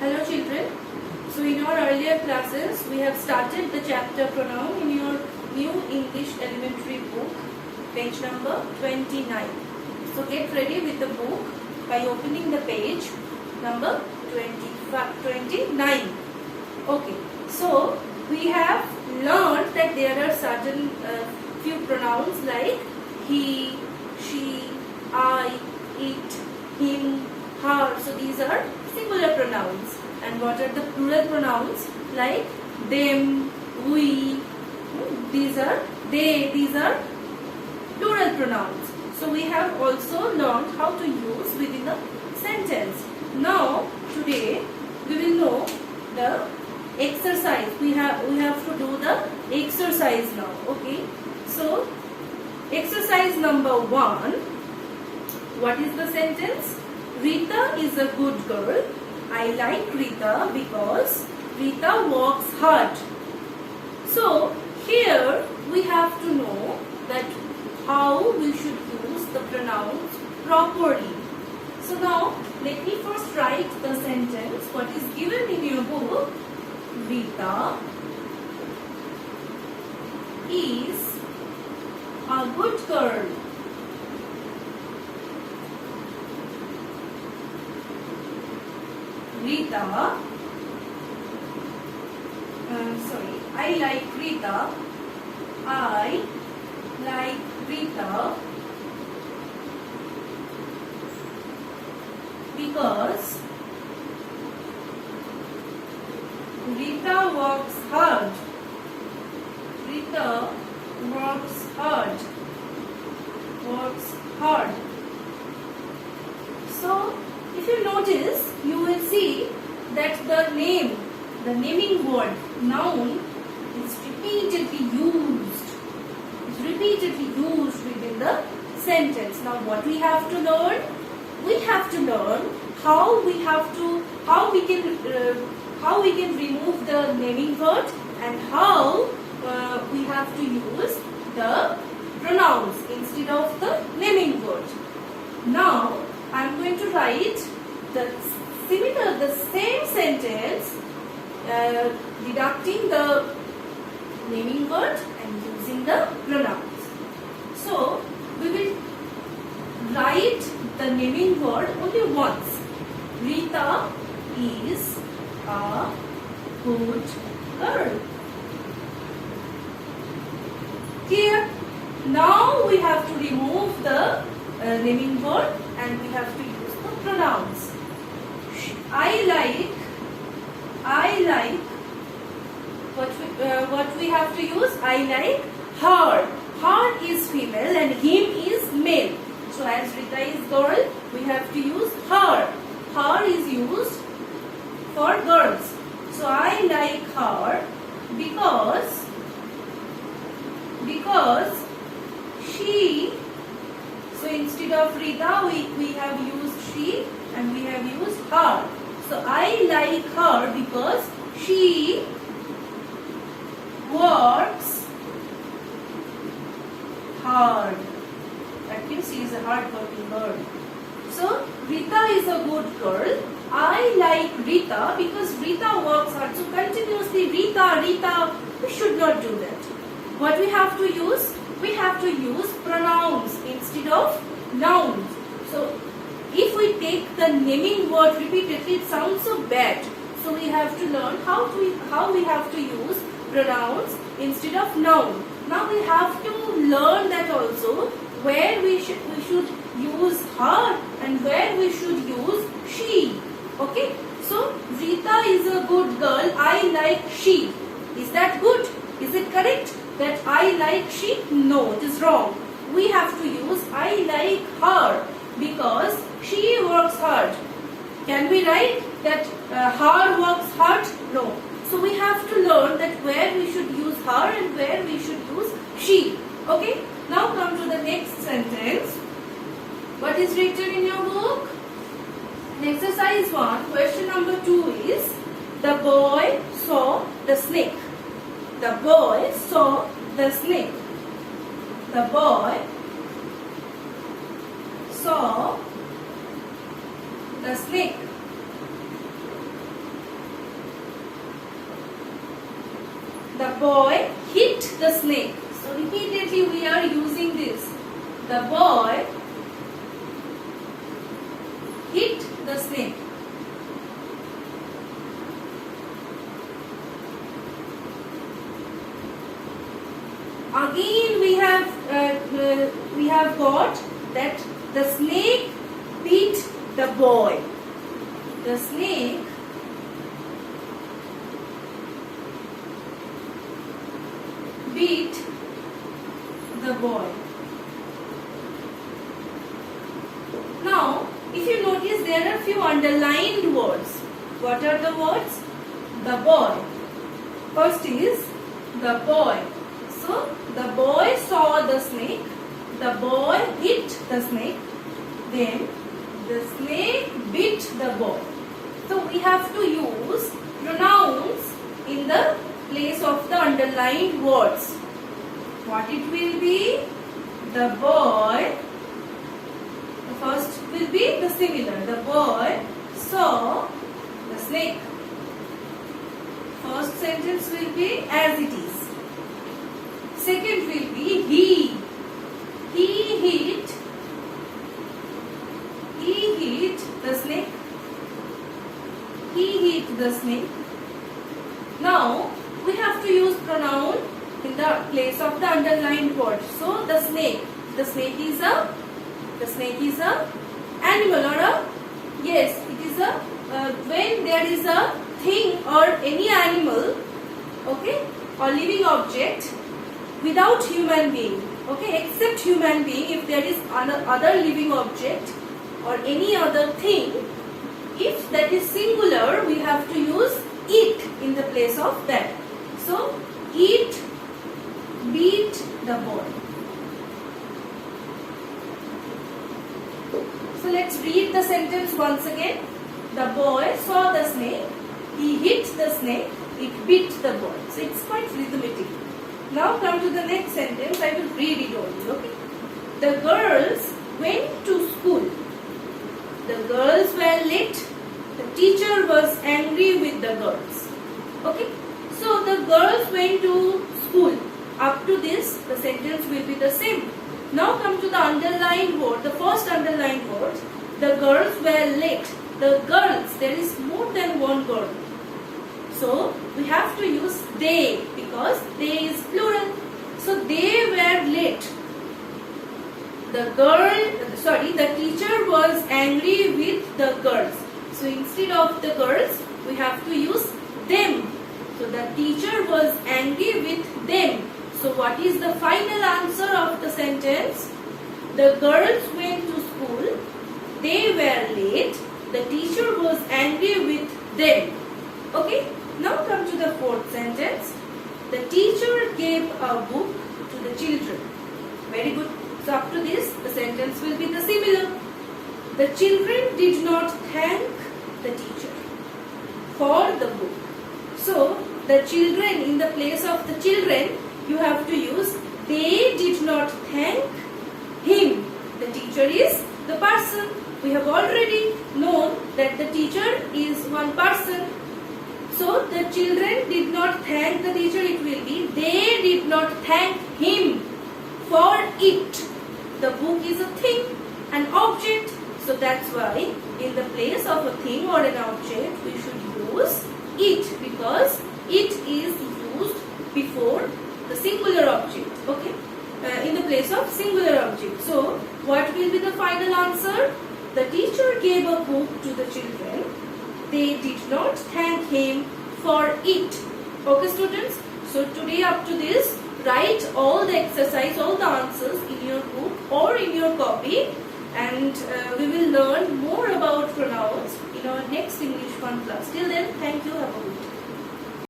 Hello children. So in our earlier classes we have started the chapter pronoun in your new English elementary book, page number 29. So get ready with the book by opening the page number 29. Okay. So we have learned that there are certain few pronouns like he, she, I, it, him, her. So these are singular pronouns. And what are the plural pronouns like them, we? These are they. These are plural pronouns. So we have also learned how to use within a sentence. Now today we will know the exercise. We have to do the exercise now. Okay. So exercise number 1. What is the sentence? Rita is a good girl. I like Rita because Rita works hard. So here we have to know that how we should use the pronouns properly. So now let me first write the sentence what is given in your book. Rita is a good girl. Rita, I like Rita. I like Rita because Rita works hard. Rita works hard. Works hard. So, if you notice, you will see that the naming word, noun, is repeatedly used. It's repeatedly used within the sentence. Now, what we have to learn? We have to learn how we can remove the naming word and how we have to use the pronouns instead of the naming word. Now, I am going to write the same sentence, deducting the naming word and using the pronouns. So, we will write the naming word only once. Rita is a good girl. Here, now we have to remove the naming word and we have to use the pronouns. I like what we have to use? I like her. Her is female and him is male. So as Rita is girl, we have to use her. Her is used for girls. So I like her because she. So instead of Rita, we have used she and we have used her. So I like her because she works hard. That means she is a hard-working girl. So Rita is a good girl. I like Rita because Rita works hard. So continuously Rita, we should not do that. What we have to use? We have to use pronouns instead of nouns. So if we take the naming word repeatedly, it sounds so bad. So we have to learn how we have to use pronouns instead of noun. Now we have to learn that also where we should use her and where we should use she. Okay. So Rita is a good girl. I like she. Is that good? Is it correct? That I like she? No, it is wrong. We have to use I like her because she works hard. Can we write that her works hard? No. So we have to learn that where we should use her and where we should use she. Okay. Now come to the next sentence. What is written in your book? In exercise 1, question number 2 is the boy saw the snake. The boy saw the snake. The boy saw the snake. boy hit the snake. So repeatedly we are using this. The boy hit the snake. Again we have got that the snake bit the boy. The snake bit the boy. Now, if you notice, there are few underlined words. What are the words? The boy. First is the boy. So, the boy saw the snake. The boy hit the snake. Then, the snake bit the boy. So, we have to use pronouns in the place of the underlined words. What it will be? The boy. The first will be the similar. The boy saw the snake. First sentence will be as it is. Second will be he. He hit the snake. He hit the snake. Now we have to use pronoun in the place of the underlined word. So the snake is a animal or a, yes, it is a when there is a thing or any animal, okay, or living object without human being, okay, except human being. If there is other living object or any other thing, if that is singular, we have to use it in the place of that. So it beat the boy. So let's read the sentence once again. The boy saw the snake. He hit the snake. It bit the boy. So it's quite rhythmic. Now come to the next sentence. I will read it only. Okay. The girls went to school. The girls were late. The teacher was angry with the girls. Okay. So the girls went to school. Up to this, the sentence will be the same. Now come to the underlined word. The first underlined word. The girls were late. The girls, there is more than one girl. So we have to use they because they is plural. So they were late. The teacher was angry with the girls. So instead of the girls, we have to use them. So the teacher was angry with them. So what is the final answer of the sentence? The girls went to school. They were late. The teacher was angry with them. Okay. Now come to the fourth sentence. The teacher gave a book to the children. Very good. So up to this, the sentence will be the similar. The children did not thank the teacher for the book. So the children, in the place of the children, you have to use they did not thank him. The teacher is the person. We have already known that the teacher is one person. So the children did not thank the teacher. It will be they did not thank him for it. The book is a thing, an object. So that's why in the place of a thing or an object we should use it, because it is used before the singular object. Okay, in the place of singular object. So what will be the final answer? The teacher gave a book to the children. They did not thank him for it. Okay, students. So today up to this, write all the exercise, all the answers in your book or in your copy, and we will learn more about pronouns in our next English 1 class. Till then, thank you. Have a good day.